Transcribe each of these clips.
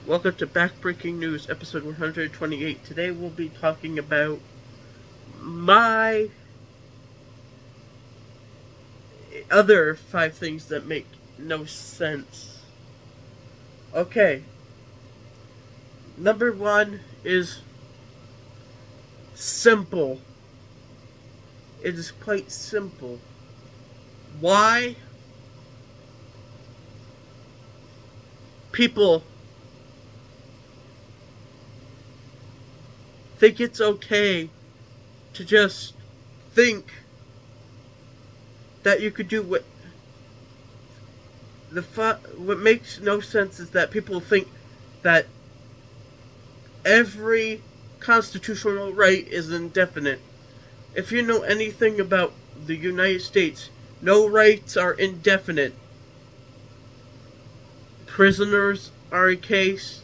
Welcome to Backbreaking News, episode 128. Today we'll be talking about my other 5 things that make no sense. Okay. Number 1 is simple. It is quite simple. Why people think it's okay to just think that you could do what makes no sense is that people think that every constitutional right is indefinite. If you know anything about the United States, no rights are indefinite. Prisoners are a case.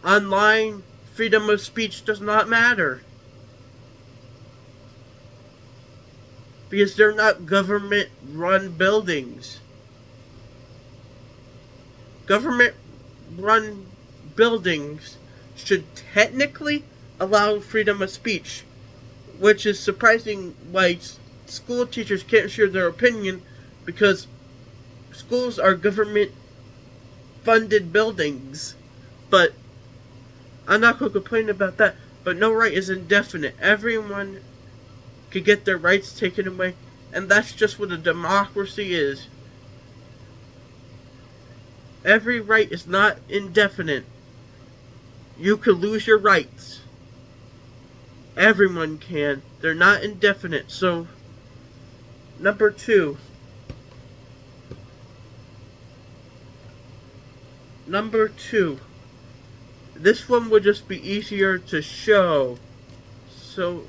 Online freedom of speech does not matter. Because they're not government-run buildings. Government-run buildings should technically allow freedom of speech, which is surprising why school teachers can't share their opinion, because schools are government-funded buildings. But I'm not going to complain about that, but no right is indefinite. Everyone could get their rights taken away, and that's just what a democracy is. Every right is not indefinite. You could lose your rights. Everyone can. They're not indefinite. So, number 2. Number 2. This one would just be easier to show. So,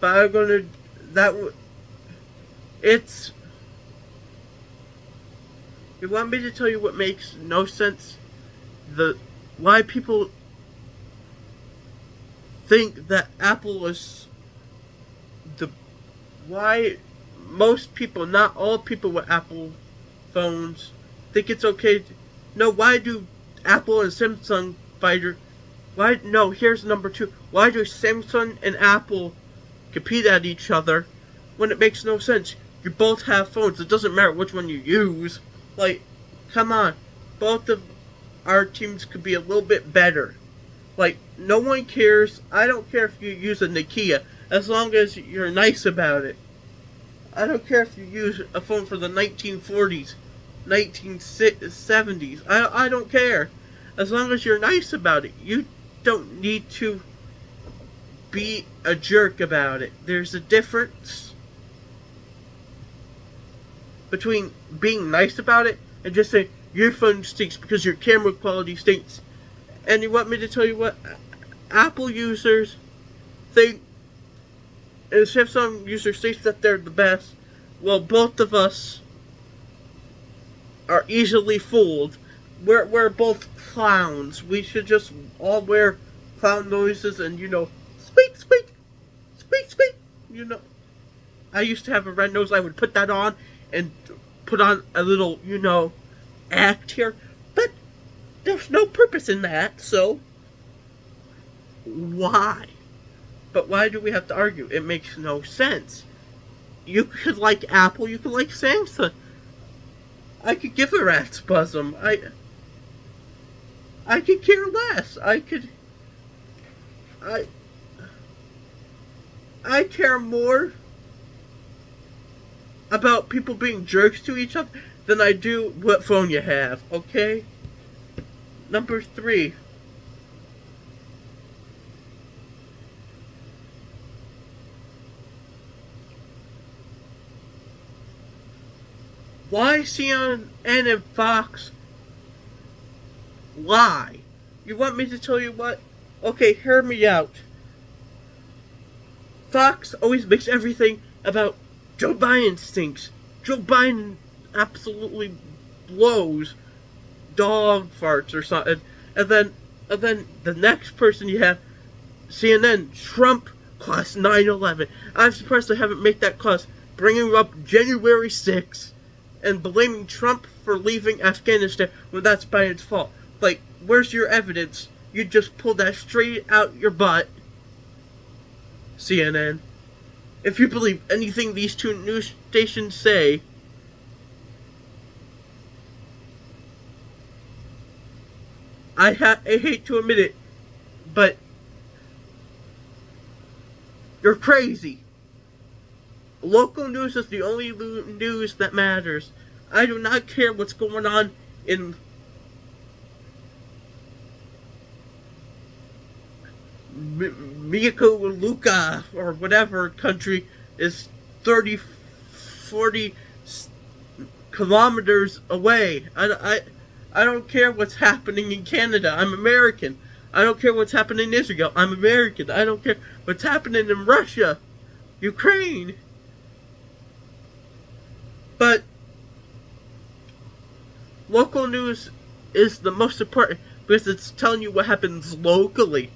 but I'm gonna, you want me to tell you what makes no sense? Why people think that Apple is why most people, not all people with Apple phones, think it's okay why do Apple and Samsung here's number 2. Why do Samsung and Apple compete at each other when it makes no sense? You both have phones. It doesn't matter which one you use. Like, come on. Both of our teams could be a little bit better. Like, no one cares. I don't care if you use a Nokia, as long as you're nice about it. I don't care if you use a phone for the 1940s, 1970s. I don't care. As long as you're nice about it. You don't need to be a jerk about it. There's a difference between being nice about it and just saying your phone stinks because your camera quality stinks. And you want me to tell you what Apple users think and Samsung users think that they're the best? Well, both of us are easily fooled. We're both clowns. We should just all wear clown noises and, squeak, squeak, squeak, squeak. I used to have a red nose. I would put that on and put on a little, act here. But there's no purpose in that, so why? But why do we have to argue? It makes no sense. You could like Apple, you could like Samsung. I could give a rat's bosom. I could care less. I care more about people being jerks to each other than I do what phone you have, okay? Number 3. Why CNN and Fox lie? You want me to tell you what? Okay, hear me out. Fox always makes everything about Joe Biden stinks. Joe Biden absolutely blows dog farts or something. And then the next person you have, CNN, Trump caused 9/11. I'm surprised they haven't made that cause. Bringing up January 6th and blaming Trump for leaving Afghanistan when that's by its fault. Like, where's your evidence? You just pulled that straight out your butt. CNN. If you believe anything these two news stations say, I hate to admit it, but you're crazy. Local news is the only news that matters. I do not care what's going on in Miyako Luka or whatever country is 30, 40 kilometers away. I don't care what's happening in Canada. I'm American. I don't care what's happening in Israel. I'm American. I don't care what's happening in Russia, Ukraine. But local news is the most important because it's telling you what happens locally.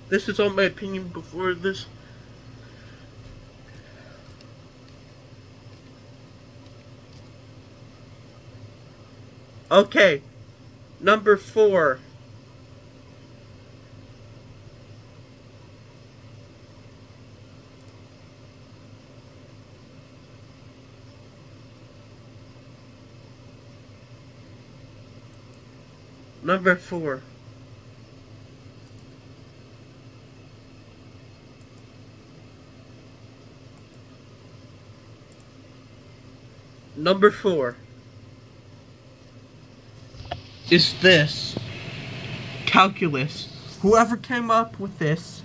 This is all my opinion before this. Okay, number 4. Number 4. Number 4 is this. Calculus. Whoever came up with this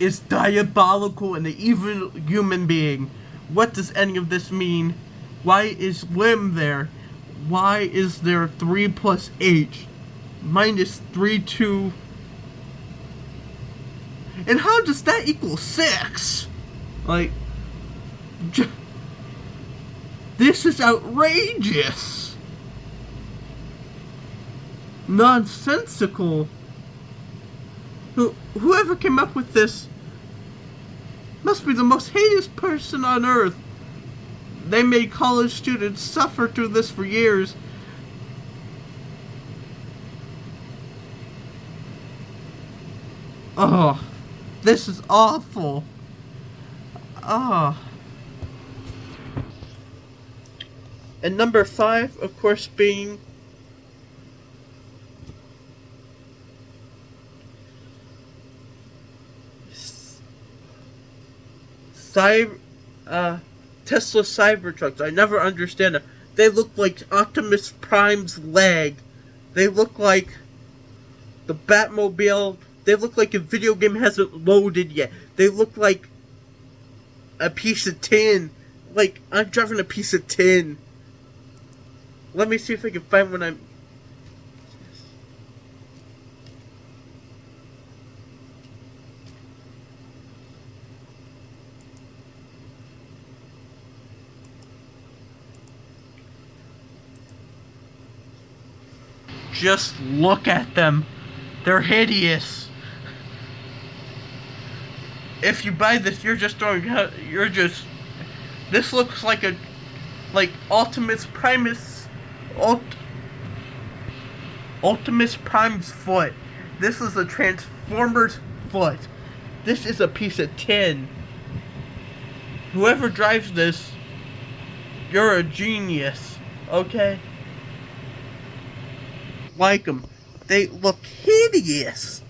is diabolical and an evil human being. What does any of this mean? Why is lim there? Why is there 3 plus h minus 3, 2? And how does that equal 6? Like, this is outrageous. Nonsensical. Whoever came up with this must be the most heinous person on earth. They made college students suffer through this for years. Oh, this is awful. Oh. And number 5, of course, being Tesla Cybertrucks. I never understand them. They look like Optimus Prime's leg. They look like the Batmobile. They look like a video game hasn't loaded yet. They look like a piece of tin. Like, I'm driving a piece of tin. Let me see if I can find one I'm... Just look at them. They're hideous. If you buy this, you're just throwing... This looks like a... Like Optimus Primus... Optimus Prime's foot. This is a Transformer's foot. This is a piece of tin. Whoever drives this, you're a genius. Okay? Like them. They look hideous.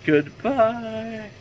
Goodbye.